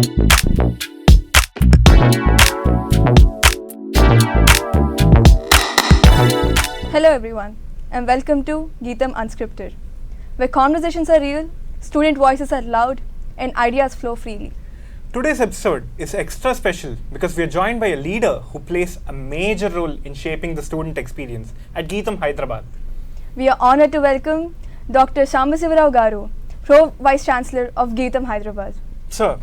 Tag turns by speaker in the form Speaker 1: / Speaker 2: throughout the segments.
Speaker 1: Hello everyone and welcome to GITAM Unscripted, where conversations are real, student voices are loud and ideas flow freely.
Speaker 2: Today's episode is extra special because we are joined by a leader who plays a major role in shaping the student experience at GITAM Hyderabad.
Speaker 1: We are honored to welcome Dr. Sambasiva Rao, Vice-Chancellor of GITAM Hyderabad.
Speaker 2: Sir,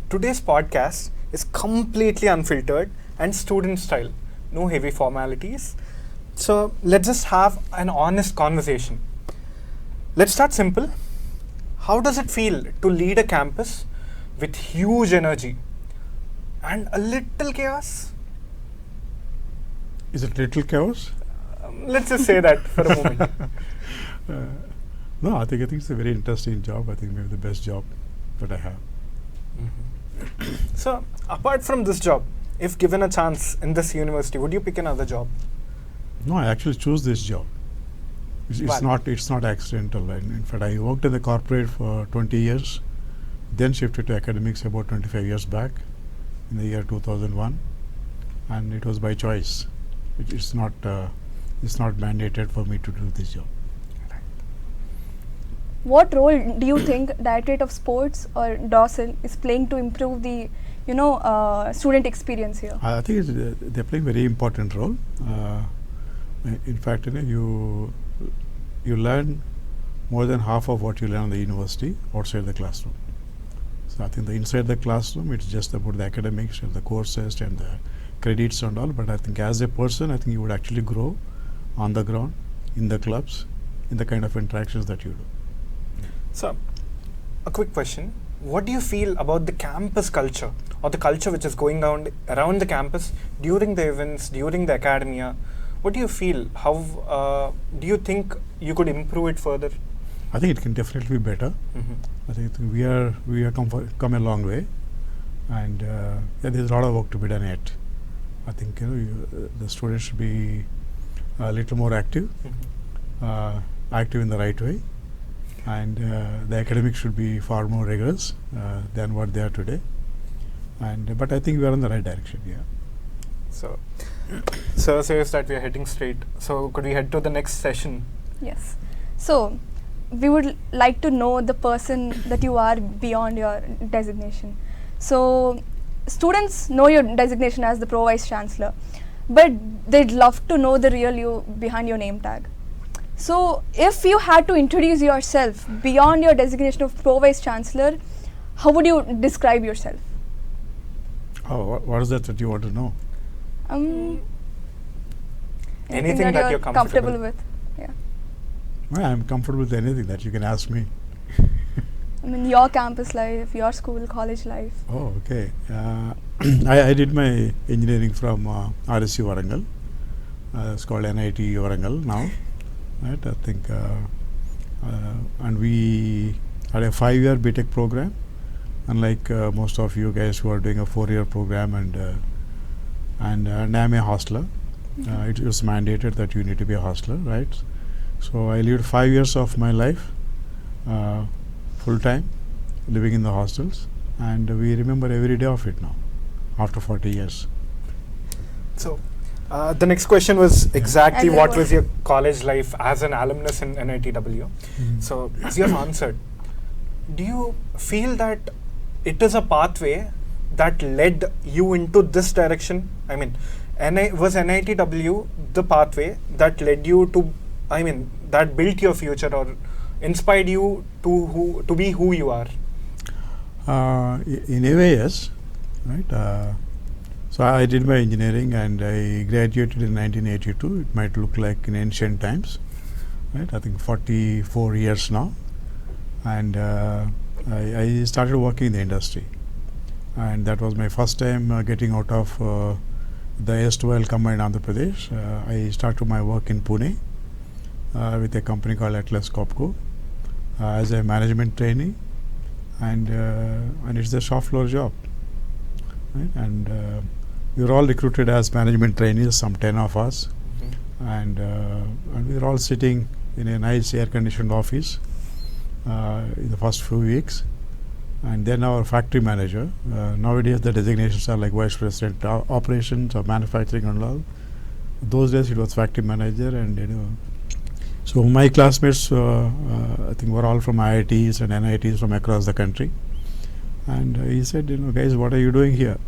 Speaker 2: today's podcast is completely unfiltered and student style. No heavy formalities. So let's just have an honest conversation. Let's start simple. How does it feel to lead a campus with huge energy and a little chaos?
Speaker 3: Is it little chaos?
Speaker 2: Let's just say that for a moment.
Speaker 3: No, I think it's a very interesting job. I think maybe the best job that I have.
Speaker 2: So, apart from this job, if given a chance in this university, would you pick another job?
Speaker 3: No, I actually choose this job. It's not accidental. Right? In fact, I worked in the corporate for 20 years, then shifted to academics about 25 years back in the year 2001, and it was by choice. It's not mandated for me to do this job.
Speaker 1: What role do you think Directorate of Sports or DOSL is playing to improve the student experience here?
Speaker 3: I think they're playing a very important role. In fact, you learn more than half of what you learn in the university outside the classroom. So I think inside the classroom, it's just about the academics and the courses and the credits and all. But I think as a person, I think you would actually grow on the ground, in the clubs, in the kind of interactions that you do.
Speaker 2: So, a quick question. What do you feel about the campus culture or the culture which is going on around the campus during the events, during the academia? What do you feel? How do you think you could improve it further?
Speaker 3: I think it can definitely be better. I think we are come a long way, and there's a lot of work to be done yet. I think the students should be a little more active, active in the right way, and the academics should be far more rigorous than what they are today. But I think we are in the right direction. Yeah.
Speaker 2: So, sir says that we are heading straight. So, could we head to the next session?
Speaker 1: Yes. So, we would like to know the person that you are beyond your designation. So, students know your designation as the Pro Vice Chancellor, but they'd love to know the real you behind your name tag. So, if you had to introduce yourself beyond your designation of Pro Vice Chancellor, how would you describe yourself?
Speaker 3: Oh, what is that you want to know?
Speaker 2: Anything that you're comfortable
Speaker 1: with. Yeah.
Speaker 3: Well, I'm comfortable with anything that you can ask me.
Speaker 1: I mean, your campus life, your school, college life.
Speaker 3: Oh, okay. I did my engineering from RSU Warangal. It's called NIT Warangal now. Right? I think, and we had a 5-year BTech program, unlike most of you guys who are doing a 4-year program, and I'm a hostler. It was mandated that you need to be a hostler, right? So I lived 5 years of my life full time, living in the hostels, and we remember every day of it now, after 40 years.
Speaker 2: So, the next question was exactly what was your college life as an alumnus in NITW? So, as you have answered, do you feel that it is a pathway that led you into this direction? I mean, was NITW the pathway that led you to, that built your future or inspired you to be who you are?
Speaker 3: In a way, yes. Right. So I did my engineering and I graduated in 1982. It might look like in ancient times, right? I think 44 years now, and I started working in the industry, and that was my first time getting out of the erstwhile combined Andhra Pradesh. I started my work in Pune with a company called Atlas Copco as a management trainee, and it's a shop floor job, right? And we were all recruited as management trainees, some 10 of us, and we were all sitting in a nice air-conditioned office in the first few weeks, and then our factory manager. Nowadays the designations are like vice president operations or manufacturing and all. Those days it was factory manager, and so my classmates I think were all from IITs and NITs from across the country, and he said, guys, what are you doing here?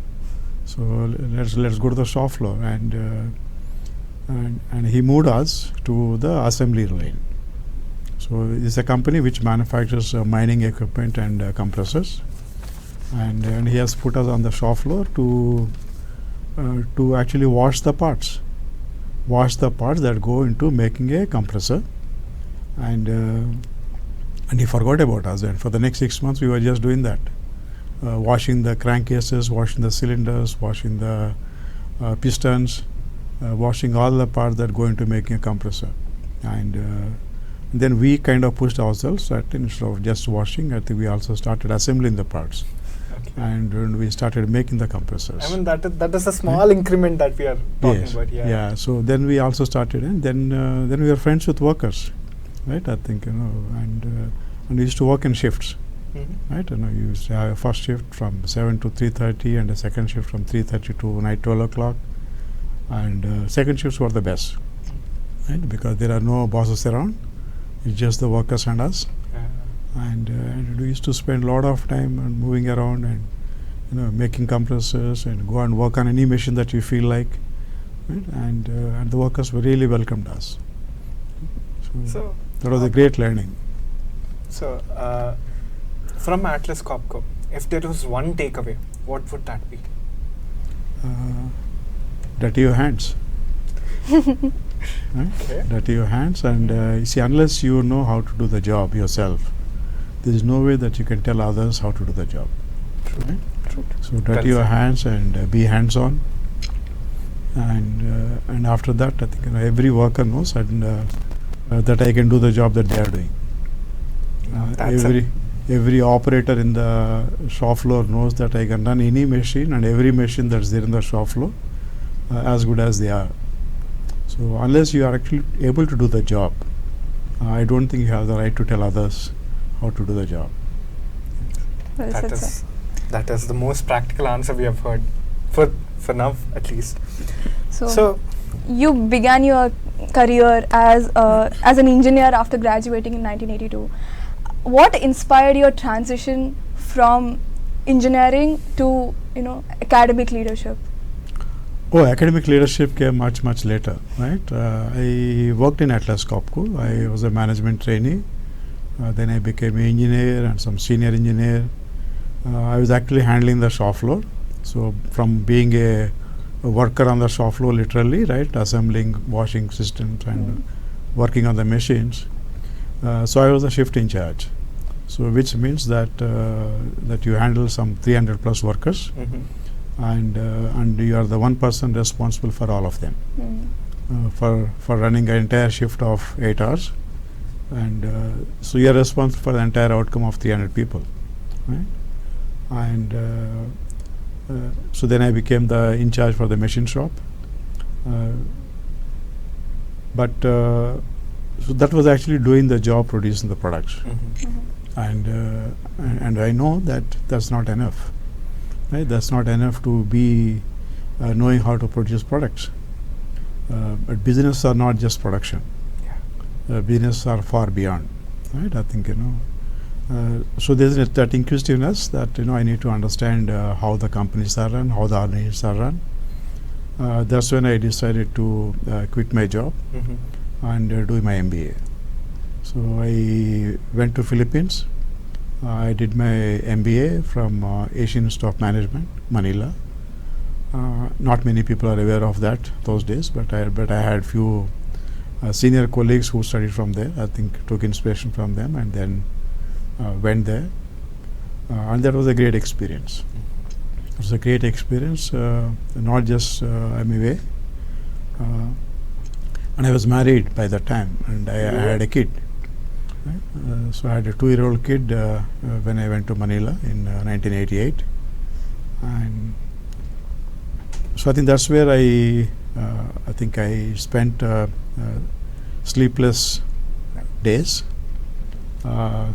Speaker 3: So let's go to the shop floor, and he moved us to the assembly line. So it's a company which manufactures mining equipment and compressors, and he has put us on the shop floor to actually wash the parts that go into making a compressor, and he forgot about us. And for the next 6 months we were just doing that, washing the crankcases, washing the cylinders, washing the pistons, washing all the parts that go into making a compressor. And then we kind of pushed ourselves that instead of just washing, I think we also started assembling the parts.
Speaker 2: Okay.
Speaker 3: And we started making the compressors.
Speaker 2: I mean, that is a small increment that we are talking
Speaker 3: Yes.
Speaker 2: about.
Speaker 3: Yeah. So then we also started, and then we were friends with workers, right? I think and we used to work in shifts, right? You used to have a first shift from 7 to 3:30, and a second shift from 3:30 to night 12 o'clock, and second shifts were the best, right? Because there are no bosses around; it's just the workers and us. And we used to spend a lot of time moving around and making compressors, and go and work on any machine that you feel like, right? And the workers were really welcomed us. So that was a great learning.
Speaker 2: So from Atlas Copco, if there was one takeaway, what would that be?
Speaker 3: Dirty your hands. Right?
Speaker 2: Okay.
Speaker 3: Dirty your hands, and you see, unless you know how to do the job yourself, there is no way that you can tell others how to do the job.
Speaker 2: True.
Speaker 3: Right?
Speaker 2: True.
Speaker 3: So dirty your hands and be hands-on, and after that, I think every worker knows that I can do the job that they are doing. Every operator in the shop floor knows that I can run any machine and every machine that's there in the shop floor as good as they are. So unless you are actually able to do the job, I don't think you have the right to tell others how to do the job.
Speaker 1: Well said, sir.
Speaker 2: That is the most practical answer we have heard, for now at least.
Speaker 1: So you began your career as an engineer after graduating in 1982. What inspired your transition from engineering to academic leadership?
Speaker 3: Oh, academic leadership came much later, right? I worked in Atlas Copco. I was a management trainee. Then I became an engineer and some senior engineer. I was actually handling the shop floor. So from being a worker on the shop floor, literally, right, assembling washing systems and working on the machines. So I was a shift in charge. So which means that that you handle some 300 plus workers. And you are the one person responsible for all of them, for running an entire shift of 8 hours, and so you are responsible for the entire outcome of 300 people, right? And so then I became the in charge for the machine shop, but so that was actually doing the job, producing the products, and I know that that's not enough. Right? That's not enough to be knowing how to produce products. But business are not just production. Business are far beyond. Right? I think so there's that inquisitiveness that I need to understand how the companies are run, how the organizations are run. That's when I decided to quit my job and do my MBA. So I went to Philippines. I did my MBA from Asian Institute of Management, Manila. Not many people are aware of that those days, but I had few senior colleagues who studied from there. I think took inspiration from them and then went there, and that was a great experience. It was a great experience, not just MBA. And I was married by that time, and I had a kid. Right? So I had a 2-year-old kid when I went to Manila in 1988, and so I think that's where I think I spent sleepless days,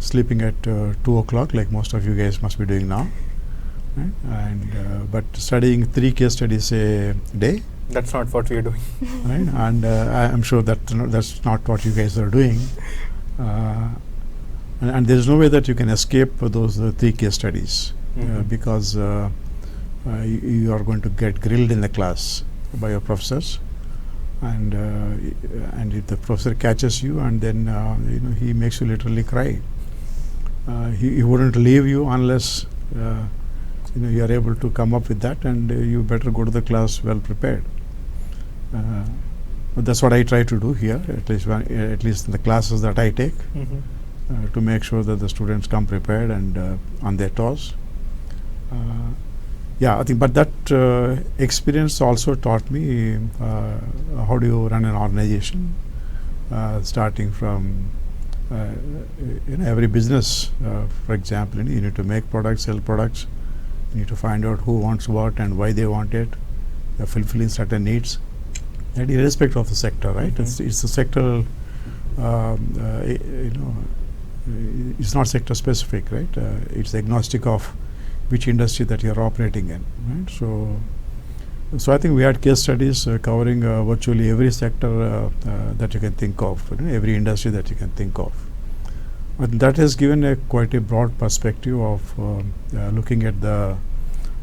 Speaker 3: sleeping at 2 o'clock, like most of you guys must be doing now, right? And but studying 3 case studies a day.
Speaker 2: That's not what we are doing.
Speaker 3: Right? And I'm sure that's not what you guys are doing. And there's no way that you can escape those 3 case studies, because you are going to get grilled in the class by your professors, and if the professor catches you, and then he makes you literally cry. He wouldn't leave you unless you are able to come up with that, and you better go to the class well prepared. But that's what I try to do here, at least in the classes that I take, to make sure that the students come prepared and on their toes. Yeah, I think, but that experience also taught me how do you run an organization, starting from every business. For example, you need to make products, sell products. You need to find out who wants what and why they want it. You're fulfilling certain needs, and irrespective of the sector, right? It's a sectoral. It's not sector specific, right? It's agnostic of which industry that you're operating in, right? So I think we had case studies covering virtually every sector that you can think of, every industry that you can think of. But that has given quite a broad perspective of looking at the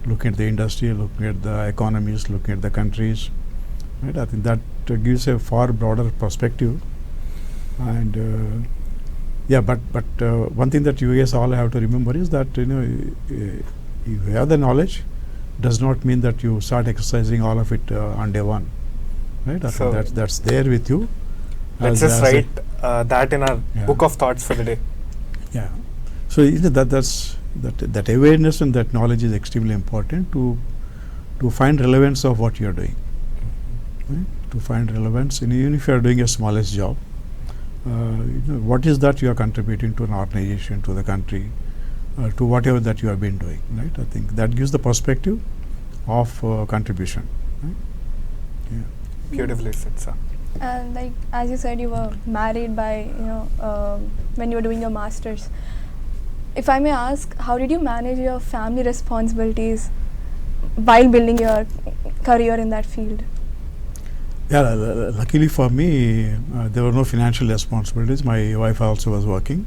Speaker 3: industry, looking at the economies, looking at the countries, right? I think that gives a far broader perspective. And but one thing that you guys all have to remember is that you have the knowledge does not mean that you start exercising all of it on day one, right? I think that's there with you.
Speaker 2: Let's just write that in our book of thoughts for the day.
Speaker 3: Yeah. So that awareness and that knowledge is extremely important to find relevance of what you are doing, right? To find relevance, even if you are doing a smallest job. What is that you are contributing to an organization, to the country, to whatever that you have been doing, right? I think that gives the perspective of contribution, right? Yeah.
Speaker 2: Beautifully said, sir.
Speaker 1: And like as you said, you were married by when you were doing your masters. If I may ask, how did you manage your family responsibilities while building your career in that field?
Speaker 3: Yeah, luckily for me, there were no financial responsibilities. My wife also was working.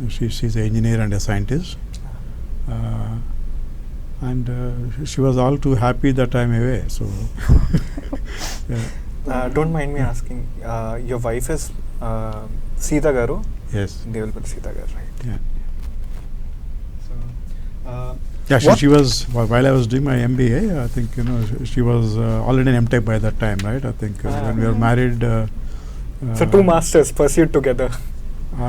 Speaker 3: She's an engineer and a scientist. And she was all too happy that I'm away. So,
Speaker 2: don't mind me asking, your wife is Sita Garu?
Speaker 3: Yes.
Speaker 2: Development Sita Garu, right?
Speaker 3: Yeah.
Speaker 2: So,
Speaker 3: yeah, she was, while I was doing my MBA, I think, she was already an MTech by that time, right? I think when we were married.
Speaker 2: So 2 masters pursued together.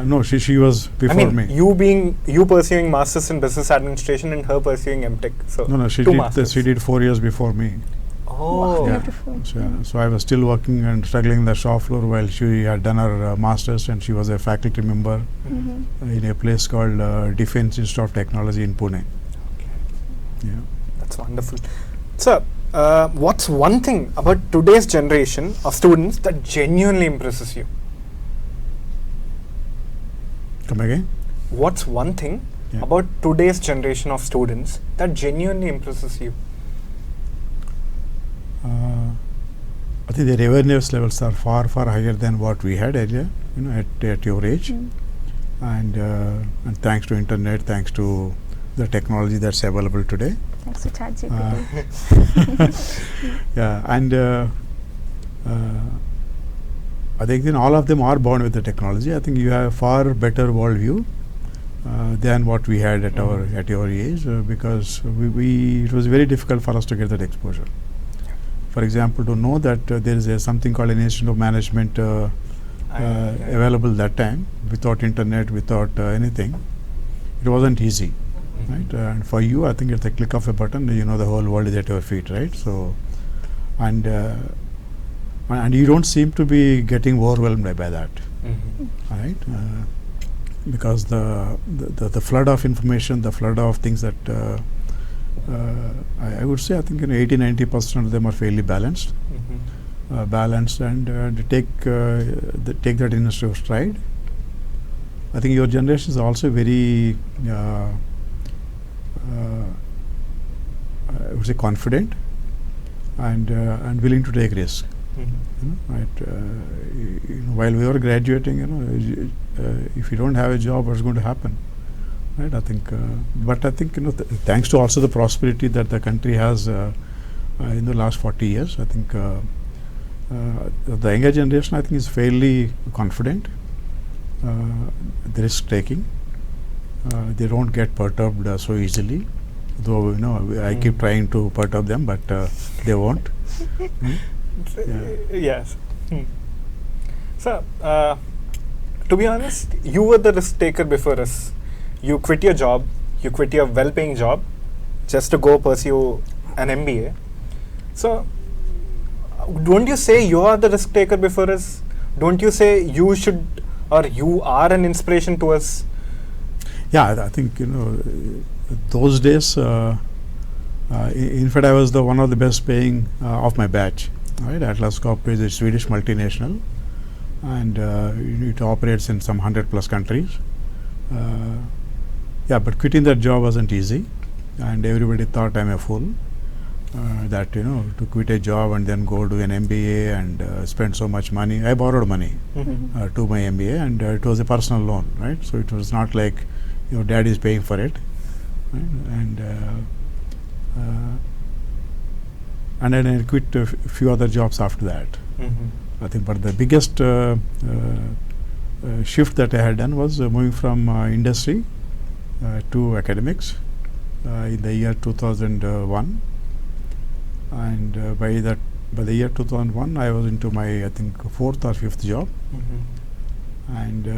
Speaker 3: No, she was before me.
Speaker 2: You pursuing masters in business administration and her pursuing MTech. So
Speaker 3: no, she did 4 years before me.
Speaker 2: Oh,
Speaker 1: wow, beautiful.
Speaker 3: So I was still working and struggling in the shop floor while she had done her masters, and she was a faculty member in a place called Defense Institute of Technology in Pune. Yeah,
Speaker 2: that's wonderful. So, what's one thing about today's generation of students that genuinely impresses you?
Speaker 3: Come again?
Speaker 2: What's one thing about today's generation of students that genuinely impresses you?
Speaker 3: I think their awareness levels are far higher than what we had earlier, at your age. And thanks to internet, thanks to the technology that's available today.
Speaker 1: Thanks to ChatGPT.
Speaker 3: Yeah, and I think all of them are born with the technology. I think you have a far better worldview than what we had at your age, because it was very difficult for us to get that exposure. For example, to know that there is something called an Institute of Management available that time, without internet, without anything, it wasn't easy. Right, and for you, I think at the click of a button, the whole world is at your feet, right? So, and you don't seem to be getting overwhelmed by that, right? Because the flood of information, the flood of things that I would say, I think 80-90% of them are fairly balanced, and take that in a stride, I think your generation is also very, I would say, confident and willing to take risk. While we were graduating, if you don't have a job, what's going to happen? Right? I think, but I think thanks to also the prosperity that the country has in the last 40 years, I think the younger generation, I think, is fairly confident, the risk taking. They don't get perturbed so easily. Though I keep trying to perturb them, but they won't.
Speaker 2: Yes. So, to be honest, you were the risk taker before us. You quit your job, you quit your well-paying job just to go pursue an MBA. So, don't you say you are the risk taker before us? Don't you say you should, or you are an inspiration to us?
Speaker 3: Yeah, I think those days. In fact, I was one of the best paying of my batch. Right, Atlas Copco is a Swedish multinational, and it operates in some 100+ countries. But quitting that job wasn't easy, and everybody thought I'm a fool. That to quit a job and then go do an MBA and spend so much money. I borrowed money to my MBA, and it was a personal loan, right? So it was not like dad is paying for it, right? And then I quit a few other jobs after that. I think, but the biggest shift that I had done was moving from industry to academics in the year 2001. And by the year 2001, I was into my, I think, 4th or 5th job, and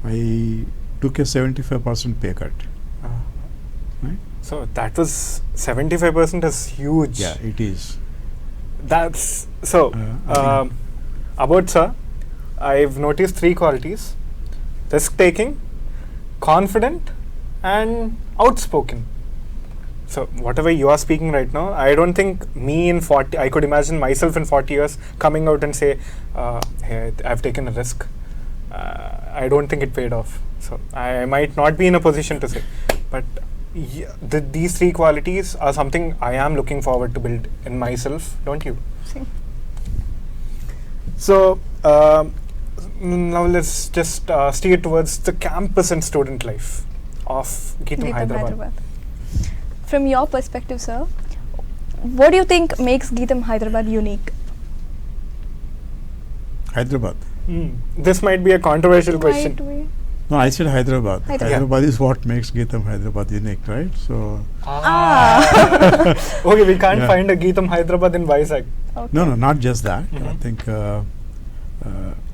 Speaker 3: I took a 75% pay cut. Right?
Speaker 2: So that was 75% is huge.
Speaker 3: Yeah, it is.
Speaker 2: That's so. About sir, I've noticed 3 qualities: risk-taking, confident, and outspoken. So whatever you are speaking right now, I don't think me in 40, I could imagine myself in 40 years coming out and say, hey, I've taken a risk. I don't think it paid off. So I might not be in a position to say, but these 3 qualities are something I am looking forward to build in myself, don't you?
Speaker 1: Same.
Speaker 2: So now let's just steer towards the campus and student life of GITAM Hyderabad.
Speaker 1: From your perspective, sir, what do you think makes GITAM Hyderabad unique?
Speaker 3: Hyderabad.
Speaker 2: This might be a controversial question.
Speaker 3: No, I said Hyderabad. Hyderabad is what makes GITAM Hyderabad unique, right? So.
Speaker 2: Okay, we can't find a GITAM Hyderabad in Vizag.
Speaker 1: Okay.
Speaker 3: No, not just that. I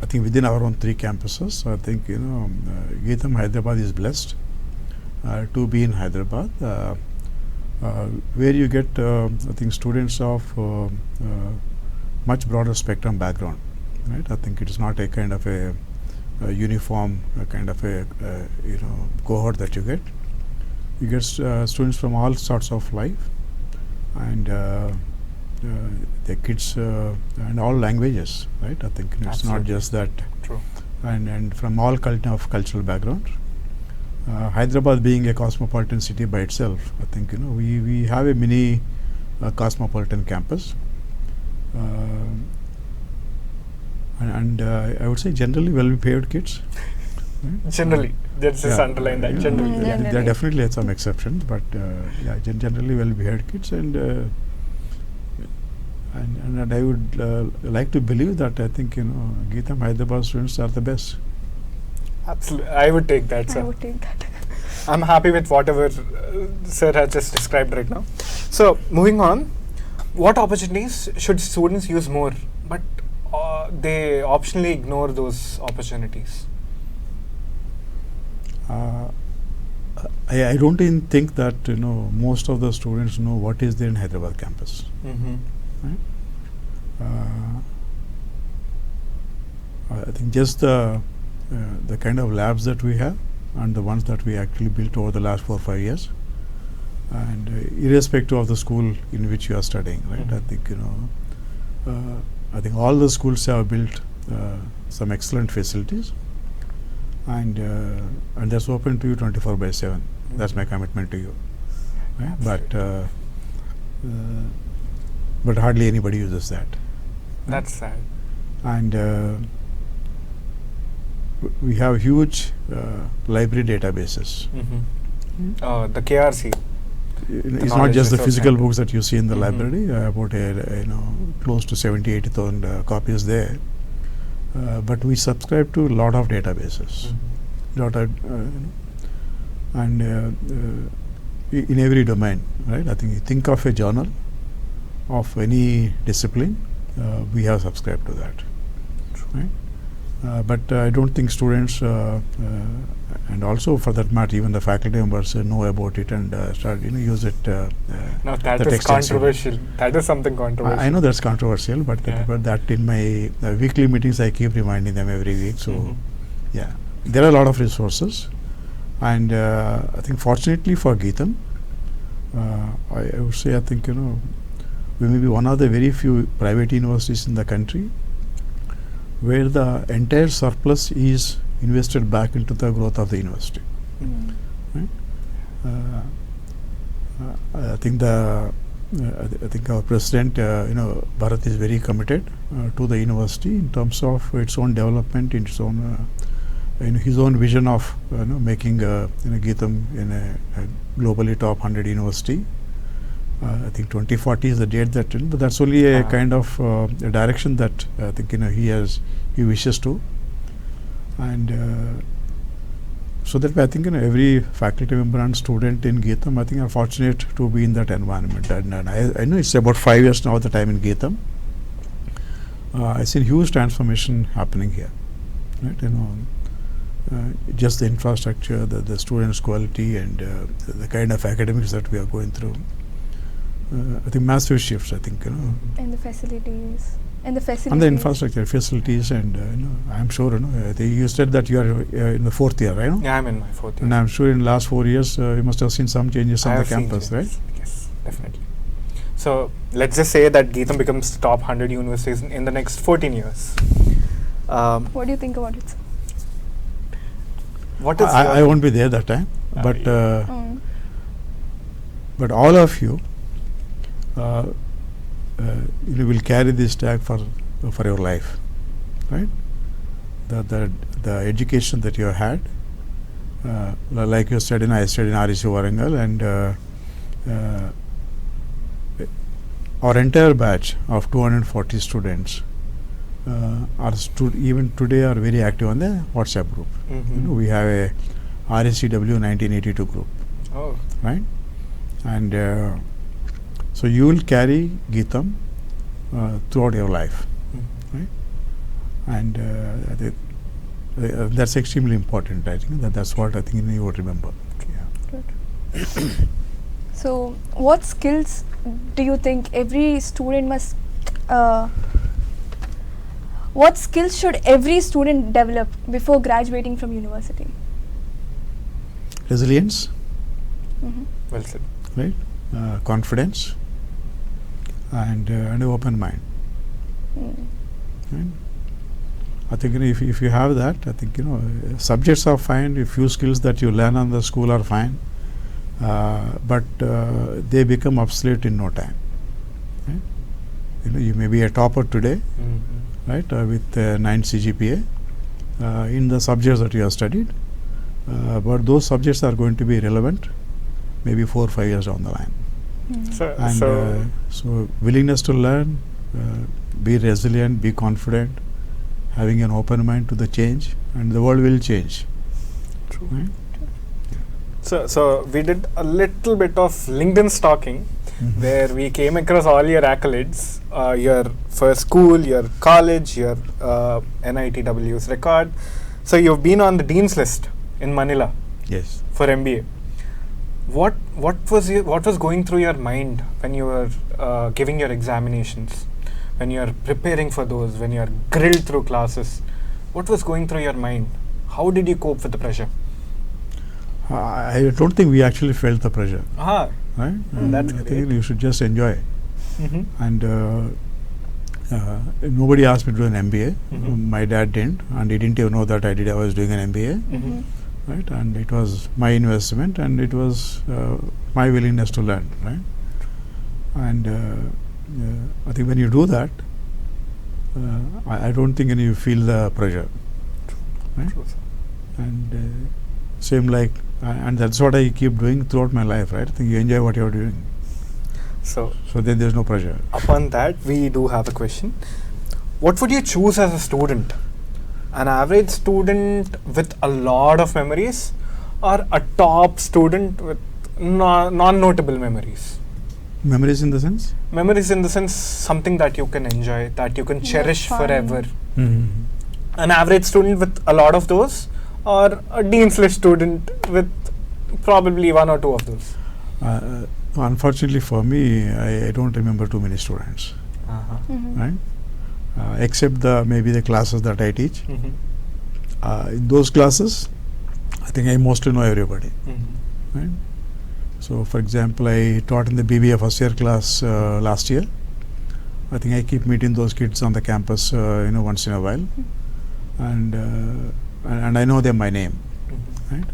Speaker 3: think within our own 3 campuses, I think GITAM Hyderabad is blessed to be in Hyderabad, where you get I think students of much broader spectrum background. Right? I think it is not a kind of a uniform kind of a cohort that you get. You get students from all sorts of life, and the kids and all languages, right? I think it's
Speaker 2: Absolutely.
Speaker 3: not just that.
Speaker 2: True.
Speaker 3: And from all of cultural backgrounds. Hyderabad being a cosmopolitan city by itself, I think we have a mini cosmopolitan campus. And I would say generally well-behaved kids. Right?
Speaker 2: Generally, let's just underline that. Generally,
Speaker 3: there are definitely some exceptions, but generally well-behaved kids, and I would like to believe that I think GITAM Hyderabad students are the best.
Speaker 2: absolutely, I would take that, sir.
Speaker 1: I would take that.
Speaker 2: I'm happy with whatever sir has just described right now. So moving on, what opportunities should students use more, but they optionally ignore those opportunities?
Speaker 3: I don't even think that most of the students know what is there in Hyderabad campus. Right? I think just the kind of labs that we have and the ones that we actually built over the last 4 or 5 years, and irrespective of the school in which you are studying, right? I think all the schools have built some excellent facilities, and that's open to you 24/7. That's my commitment to you. Right? But hardly anybody uses that.
Speaker 2: That's sad.
Speaker 3: And we have huge library databases.
Speaker 2: The KRC.
Speaker 3: It's not just the physical books that you see in the library. About close to 70,000-80,000 copies there. But we subscribe to a lot of databases. And in every domain, right? I think you think of a journal of any discipline, we have subscribed to that. Right? But I don't think students and also for that matter even the faculty members know about it and start use it.
Speaker 2: No, that is controversial. That is something controversial.
Speaker 3: I know that's controversial, but that in my weekly meetings I keep reminding them every week. So yeah, there are a lot of resources, and I think fortunately for GITAM, I would say I think we may be one of the very few private universities in the country where the entire surplus is invested back into the growth of the university. Right? I think our president, Bharat, is very committed to the university in terms of its own development, in its own, his own vision of making GITAM in a globally top 100 university. I think 2040 is the date that, but that's only a kind of a direction that I think he wishes to, and so that I think every faculty member and student in GITAM I think are fortunate to be in that environment. And I know it's about 5 years now that I'm in GITAM. I see huge transformation happening here, right? Just the infrastructure, the students' quality, and the kind of academics that we are going through. I think massive shifts. I think
Speaker 1: And the facilities. And
Speaker 3: the infrastructure, facilities, and I'm sure you said that you are in the 4th year, right?
Speaker 2: Yeah, I'm in my 4th year.
Speaker 3: And I'm sure in last 4 years you must have seen some changes on the campus, right?
Speaker 2: Yes, definitely. So let's just say that GITAM becomes top 100 universities in the next 14 years.
Speaker 1: What do you think about it?
Speaker 2: What is
Speaker 3: I won't be there that time, but all of you will carry this tag for your life, right? The education that you had, like you said, I studied in REC Warangal, and our entire batch of 240 students even today are very active on the WhatsApp group. We have a RSCW 1982 group, right? And so you will carry GITAM throughout your life, right? And that's extremely important. I think that's what I think you would remember.
Speaker 1: Good. So, what skills do you think every student must? What skills should every student develop before graduating from university?
Speaker 3: Resilience.
Speaker 2: Well said.
Speaker 3: Right. Confidence. And an open mind. Right? I think if you have that, I think subjects are fine. A few skills that you learn on the school are fine, but they become obsolete in no time. Right? You may be a topper today, right, with 9 CGPA in the subjects that you have studied, but those subjects are going to be relevant maybe 4 or 5 years down the line. So willingness to learn, be resilient, be confident, having an open mind to the change, and the world will change.
Speaker 2: True. Right? So we did a little bit of LinkedIn stalking, where we came across all your accolades, your first school, your college, your NITW's record. So you've been on the Dean's list in Manila.
Speaker 3: Yes.
Speaker 2: For MBA. What was going through your mind when you were giving your examinations, when you are preparing for those, when you are grilled through classes? What was going through your mind? How did you cope with the pressure?
Speaker 3: I don't think we actually felt the pressure.
Speaker 2: Right?
Speaker 3: That's I think you should just enjoy it. And Nobody asked me to do an MBA.
Speaker 2: Mhm.
Speaker 3: My dad didn't, and he didn't even know that I was doing an MBA.
Speaker 2: Mhm.
Speaker 3: Right, and it was my investment, and it was my willingness to learn, right? And I think when you do that, I don't think you feel the pressure, right?
Speaker 2: True, sir.
Speaker 3: And same like, and that's what I keep doing throughout my life, right? I think you enjoy what you're doing,
Speaker 2: So
Speaker 3: so then there's no pressure.
Speaker 2: upon that, we do have a question. What would you choose as a student? An average student with a lot of memories, or a top student with non-notable memories?
Speaker 3: Memories in the sense?
Speaker 2: Memories in the sense something that you can enjoy, that you can
Speaker 1: Yeah,
Speaker 2: cherish
Speaker 1: fun.
Speaker 2: forever.
Speaker 3: Mm-hmm.
Speaker 2: An average student with a lot of those, or a dean's list student with probably one or two of those?
Speaker 3: Unfortunately for me, I don't remember too many students,
Speaker 2: Uh-huh.
Speaker 1: Mhm.
Speaker 3: right? Except maybe the classes that I teach.
Speaker 2: Mhm.
Speaker 3: In those classes, I think I mostly know everybody,
Speaker 2: Mhm.
Speaker 3: right? So, for example, I taught in the BBA first year class last year. I think I keep meeting those kids on the campus, once in a while, and I know them by name,
Speaker 2: Mhm.
Speaker 3: right?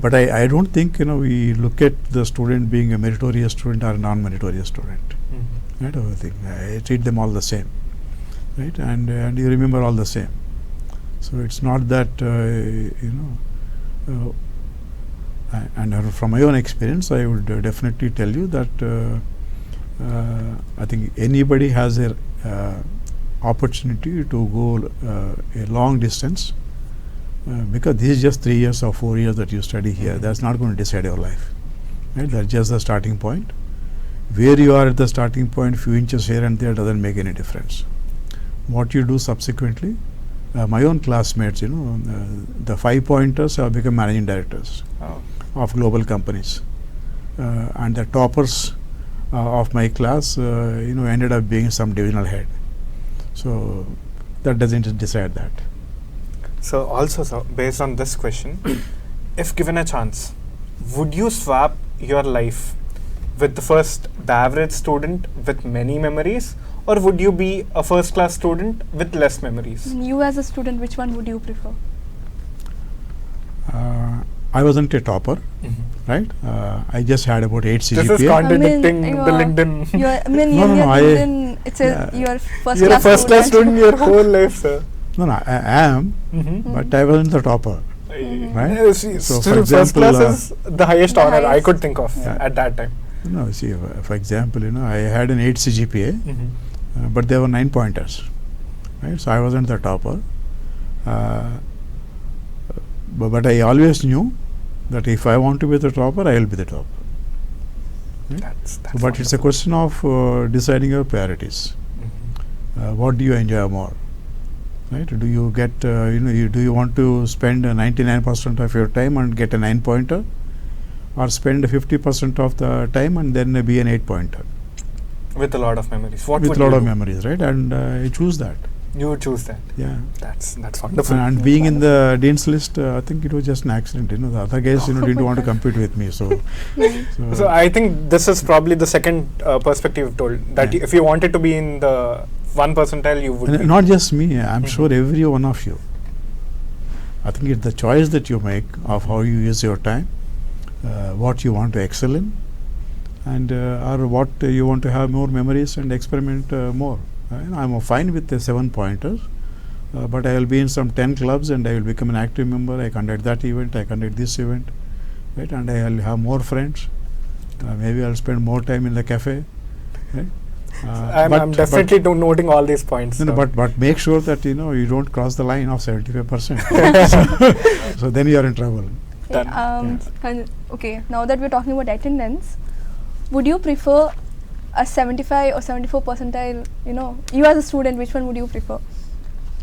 Speaker 3: But I don't think we look at the student being a meritorious student or a non-meritorious student,
Speaker 2: Mhm.
Speaker 3: right? I think I treat them all the same, right? And you remember all the same. So it's not that and from my own experience, I would definitely tell you that I think anybody has a opportunity to go a long distance, because this is just 3 years or 4 years that you study here. That's not going to decide your life, right? That's just the starting point. Where you are at the starting point, few inches here and there doesn't make any difference. What you do subsequently, my own classmates, the 5 pointers have become managing directors
Speaker 2: Oh.
Speaker 3: of global companies, and the toppers of my class, ended up being some divisional head. So that doesn't decide that.
Speaker 2: So also, sir, based on this question, if given a chance, would you swap your life with the average student with many memories, or would you be a first class student with less memories?
Speaker 1: You as a student, which one would you prefer?
Speaker 3: I wasn't a topper, right? I just had about 8 CGPA.
Speaker 2: This is contradicting
Speaker 1: I mean,
Speaker 2: the LinkedIn.
Speaker 1: You are, I mean,
Speaker 3: No,
Speaker 1: in
Speaker 3: no,
Speaker 1: your
Speaker 3: no,
Speaker 1: LinkedIn, it says
Speaker 3: yeah.
Speaker 1: you are first
Speaker 2: You're a
Speaker 1: class
Speaker 2: first class student
Speaker 1: student.
Speaker 2: your whole life, sir.
Speaker 3: No, I am,
Speaker 2: Mm-hmm.
Speaker 3: but I wasn't the topper. Right?
Speaker 2: See,
Speaker 3: So, for
Speaker 2: still first
Speaker 3: example,
Speaker 2: class is the highest
Speaker 1: the
Speaker 2: honor I
Speaker 1: highest.
Speaker 2: could think of
Speaker 3: Yeah.
Speaker 2: at that time.
Speaker 3: No, see, for example, I had an 8 CGPA,
Speaker 2: Mm-hmm.
Speaker 3: but there were 9 pointers, right? So I wasn't the topper. But I always knew that if I want to be the topper, I will be the topper.
Speaker 2: That's
Speaker 3: But it's a
Speaker 2: wonderful.
Speaker 3: question of deciding your priorities.
Speaker 2: Mhm.
Speaker 3: What do you enjoy more? Right? Do you get, do you want to spend 99% of your time and get a 9 pointer, or spend 50% of the time and then be an 8 pointer
Speaker 2: With a lot of memories. What
Speaker 3: with
Speaker 2: would
Speaker 3: a lot
Speaker 2: you
Speaker 3: of
Speaker 2: do?
Speaker 3: memories, right? And I choose that.
Speaker 2: You would choose that.
Speaker 3: Yeah.
Speaker 2: That's wonderful.
Speaker 3: And being in the dean's list, I think it was just an accident. The other guys, didn't want to compete with me. So,
Speaker 2: So I think this is probably the second perspective you've told, that
Speaker 3: Yeah.
Speaker 2: if you wanted to be in the 1 percentile, you would.
Speaker 3: and
Speaker 2: be.
Speaker 3: not just me. I'm
Speaker 2: Mhm.
Speaker 3: sure every one of you. I think it's the choice that you make of how you use your time, what you want to excel in, and or what you want to have more memories and experiment more. I'm fine with the 7 pointers, but I will be in some 10 clubs and I will become an active member. I conduct that event, I conduct this event, right? And I will have more friends. Maybe I'll spend more time in the cafe, right?
Speaker 2: I'm definitely noting all these points.
Speaker 3: No,
Speaker 2: so.
Speaker 3: but make sure that you don't cross the line of 75%. So then you are in trouble.
Speaker 2: Done.
Speaker 1: And okay, now that we're talking about attendance, would you prefer a 75 or 74 percentile? You as a student, which one would you prefer?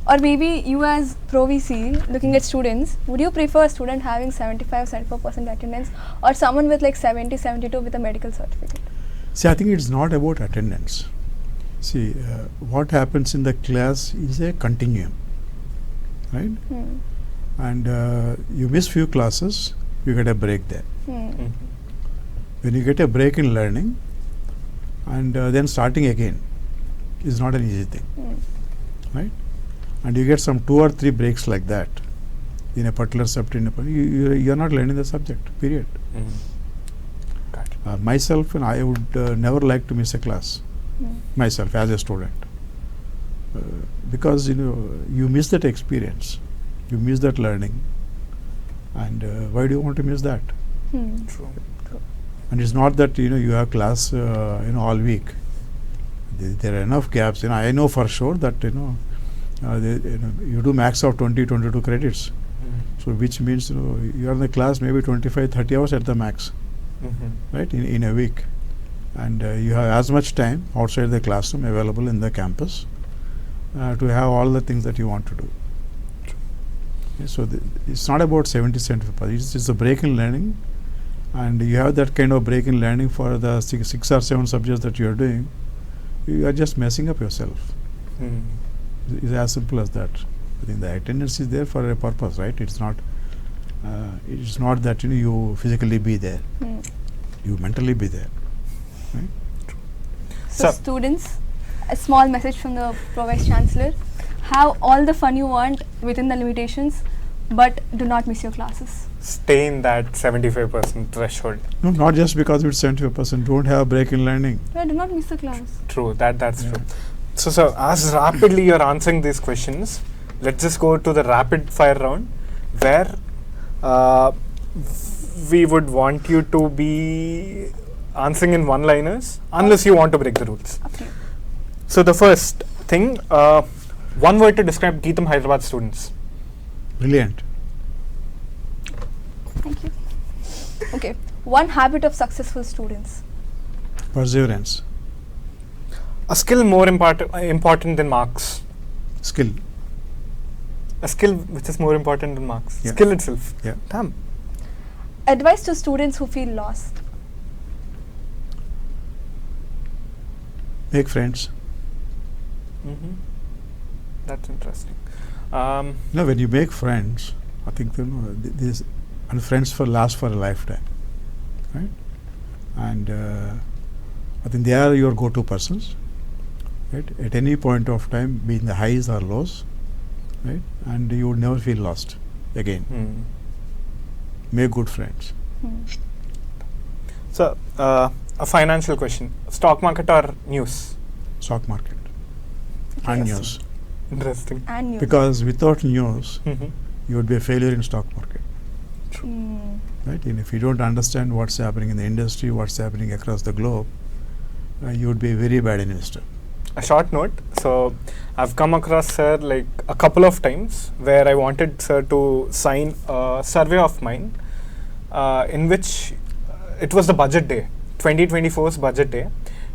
Speaker 1: Or maybe you as Pro VC, looking at students, would you prefer a student having 75 74% attendance, or someone with like 70 72 with a medical certificate?
Speaker 3: See, I think it's not about attendance. See, what happens in the class is a continuum, right? And you miss few classes, you get a break there.
Speaker 2: Mhm.
Speaker 3: When you get a break in learning, and then starting again, is not an easy thing,
Speaker 1: Mm.
Speaker 3: right? And you get some 2 or 3 breaks like that in a particular subject. You are not learning the subject. Period.
Speaker 2: Got it.
Speaker 3: Myself, and I would never like to miss a class.
Speaker 1: Mm.
Speaker 3: Myself as a student, because you miss that experience, you miss that learning, and why do you want to miss that?
Speaker 1: Hmm.
Speaker 2: True.
Speaker 3: And it's not that you have class all week. There are enough gaps. I know for sure that you do max of 22 credits.
Speaker 2: Mm.
Speaker 3: So which means you are in the class maybe 25-30 hours at the max, right, in a week, and you have as much time outside the classroom available in the campus to have all the things that you want to do. Okay, so it's not about 70-75%. It's a break in learning, and you have that kind of break in learning for the 6 or 7 subjects that you are doing. You are just messing up yourself.
Speaker 2: Mm.
Speaker 3: It's as simple as that. I think the attendance is there for a purpose, right? It's not that you physically be there.
Speaker 1: Mm.
Speaker 3: You mentally be there, right?
Speaker 1: So students, a small message from the Vice-Chancellor: have all the fun you want within the limitations, but do not miss your classes.
Speaker 2: Stay in that 75% threshold.
Speaker 3: No, not just because it's 75%. Don't have a break in learning.
Speaker 1: Yeah, do not miss the class.
Speaker 2: True, that's true. So as rapidly you're answering these questions, let's just go to the rapid fire round, where we would want you to be answering in one-liners, unless you want to break the rules.
Speaker 1: Okay.
Speaker 2: So the first thing, one word to describe GITAM Hyderabad students.
Speaker 3: Brilliant.
Speaker 1: Thank you. Okay. One habit of successful students.
Speaker 3: Perseverance.
Speaker 2: A skill more important than marks.
Speaker 3: Skill.
Speaker 2: A skill which is more important than marks.
Speaker 3: Yeah.
Speaker 2: Skill itself.
Speaker 3: Yeah.
Speaker 2: Damn.
Speaker 1: Advice to students who feel lost.
Speaker 3: Make friends.
Speaker 2: That's interesting.
Speaker 3: When you make friends, I think this and friends last for a lifetime, right? And I think they are your go-to persons, right? At any point of time, be in the highs or lows, right? And you would never feel lost again. Make good friends.
Speaker 1: Hmm.
Speaker 2: So, a financial question: stock market or news?
Speaker 3: Stock market and
Speaker 2: Yes.
Speaker 3: news.
Speaker 2: Interesting.
Speaker 1: And news.
Speaker 3: Because without news,
Speaker 2: Mhm.
Speaker 3: you would be a failure in stock market,
Speaker 1: Mm.
Speaker 3: right? And if you don't understand what's happening in the industry, what's happening across the globe, you would be a very bad investor.
Speaker 2: A short note. So, I've come across Sir like a couple of times where I wanted Sir to sign a survey of mine, in which it was the budget day, 2024's budget day,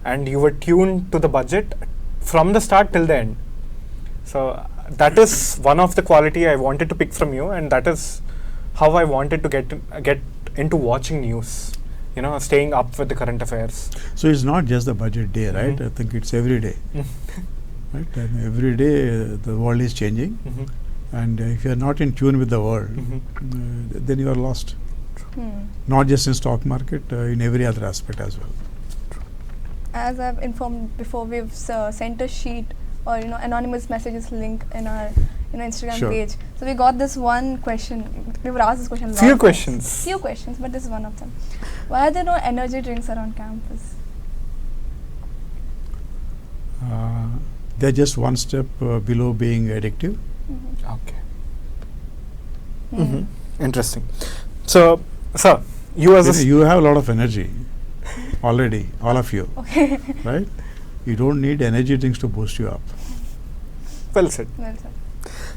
Speaker 2: and you were tuned to the budget from the start till the end. So that is one of the quality I wanted to pick from you, and that is how I wanted to get into watching news. Staying up with the current affairs.
Speaker 3: So it's not just the budget day, right?
Speaker 2: Mhm.
Speaker 3: I think it's every day, right? And every day the world is changing, and if you are not in tune with the world, then you are lost.
Speaker 1: Hmm.
Speaker 3: Not just in stock market, in every other aspect as well.
Speaker 1: As I've informed before, we've sent a sheet or anonymous messages link in our Instagram
Speaker 3: Sure.
Speaker 1: page. So we got this one question. We were asked this question.
Speaker 2: Few
Speaker 1: lot of
Speaker 2: questions.
Speaker 1: times. Few questions, but this is one of them. Why are there no energy drinks around campus?
Speaker 3: They're just one step below being addictive.
Speaker 1: Mm-hmm.
Speaker 2: Okay.
Speaker 1: Mm.
Speaker 2: Interesting. So, Sir, you as a
Speaker 3: You have a lot of energy already, all of you,
Speaker 1: Okay.
Speaker 3: right? You don't need energy drinks to boost you up.
Speaker 2: well said.
Speaker 1: Well said.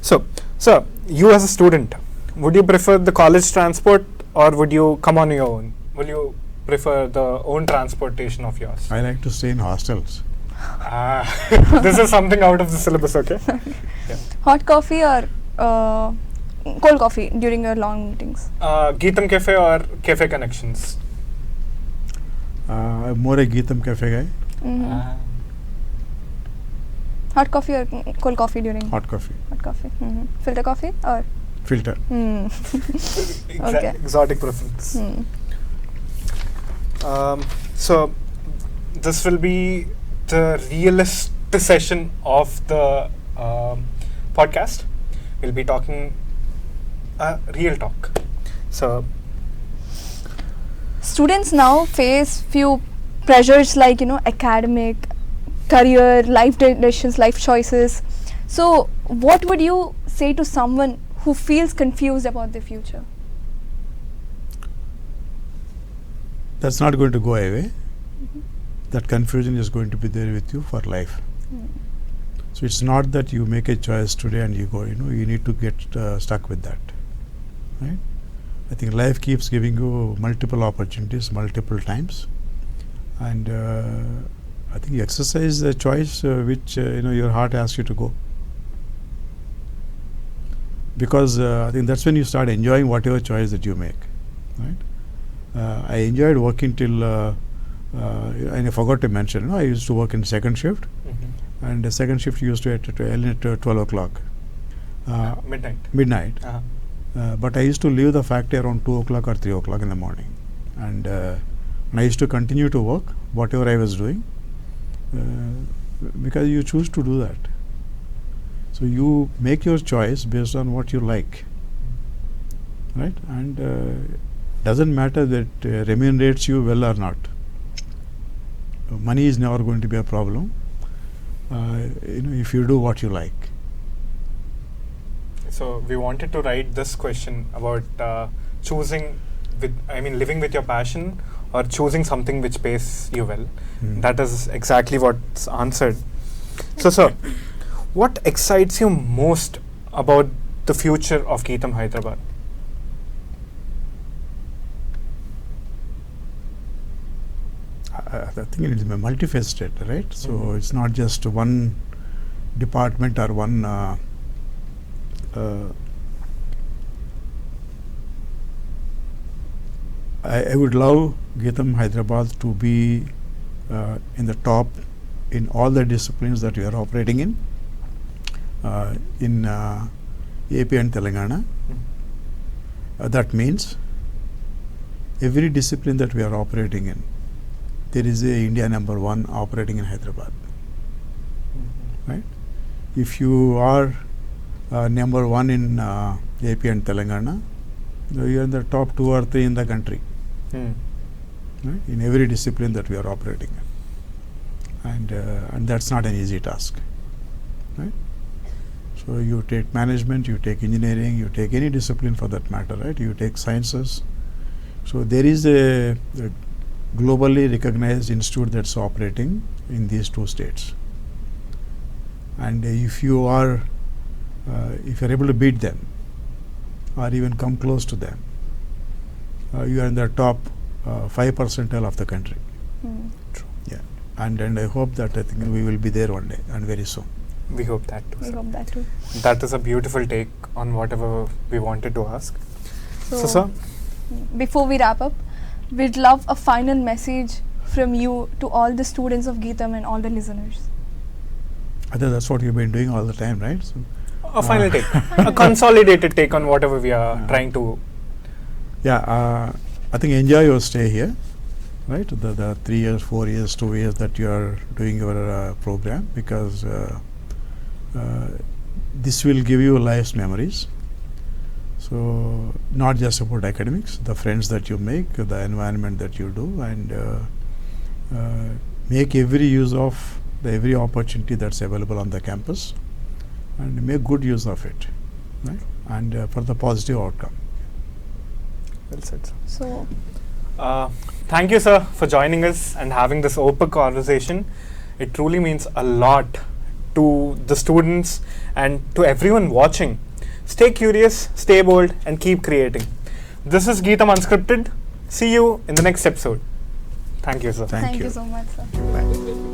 Speaker 2: So, Sir, you as a student, would you prefer the college transport or would you come on your own? Will you prefer the own transportation of yours?
Speaker 3: I like to stay in hostels.
Speaker 2: This is something out of the syllabus, okay?
Speaker 1: Hot coffee or cold coffee during your long meetings?
Speaker 2: GITAM Cafe or Cafe Connections?
Speaker 3: I'm more a GITAM Cafe guy.
Speaker 1: Mm-hmm. Hot coffee or cold coffee during?
Speaker 3: Hot coffee.
Speaker 1: Hot coffee. Mm-hmm. Filter coffee or?
Speaker 3: Filter.
Speaker 1: Okay.
Speaker 2: Exotic preference.
Speaker 1: Hmm.
Speaker 2: So, this will be the realist this session of the podcast. We'll be talking real talk. So,
Speaker 1: students now face few pressures like academic, career, life decisions, life choices. So what would you say to someone who feels confused about the future?
Speaker 3: That's not going to go away. That confusion is going to be there with you for life. So it's not that you make a choice today and you go, you need to get stuck with that, right? I think life keeps giving you multiple opportunities, multiple times, and I think you exercise the choice which your heart asks you to go, because I think that's when you start enjoying whatever choice that you make, right? I enjoyed working till and I forgot to mention, I used to work in second shift, and the second shift used to end at 12 o'clock. Midnight. But I used to leave the factory around 2 o'clock or 3 o'clock in the morning, and I used to continue to work whatever I was doing, because you choose to do that. So you make your choice based on what you like, right? And doesn't matter that remunerates you well or not. Money is never going to be a problem, if you do what you like.
Speaker 2: So we wanted to write this question about living with your passion or choosing something which pays you well. That is exactly what's answered. So, sir, what excites you most about the future of GITAM Hyderabad?
Speaker 3: I think it is multifaceted, right? So it's not just one department or one. I would love GITAM Hyderabad to be in the top in all the disciplines that we are operating in AP and Telangana. That means every discipline that we are operating in, there is a India number 1 operating in Hyderabad, right? If you are number 1 in AP and Telangana, you are in the top 2 or 3 in the country, right? In every discipline that we are operating in, and that's not an easy task, right? So you take management, you take engineering, you take any discipline for that matter, right? You take sciences. So there is a globally recognized institute that's operating in these 2 states, and if you are able to beat them or even come close to them, you are in the top 5 percentile of the country.
Speaker 2: True.
Speaker 3: Yeah, and I hope that I think we will be there one day and very soon.
Speaker 2: We hope that too.
Speaker 1: We hope that too.
Speaker 2: That is a beautiful take on whatever we wanted to ask. So, sir,
Speaker 1: before we wrap up, we'd love a final message from you to all the students of GITAM and all the listeners.
Speaker 3: I think that's what you've been doing all the time, right? So,
Speaker 2: a final take, a consolidated take on whatever we are trying to.
Speaker 3: Yeah, I think enjoy your stay here, right? The 3 years, 4 years, 2 years that you are doing your program, because this will give you life's memories. So not just about academics, the friends that you make, the environment that you do, and make every use of every opportunity that's available on the campus, and make good use of it, right? And for the positive outcome.
Speaker 2: Well said, sir.
Speaker 1: So,
Speaker 2: thank you, sir, for joining us and having this open conversation. It truly means a lot to the students and to everyone watching. Stay curious, stay bold, and keep creating. This is GITAM Unscripted. See you in the next episode. Thank you, sir.
Speaker 1: thank you so much, sir.
Speaker 3: Bye.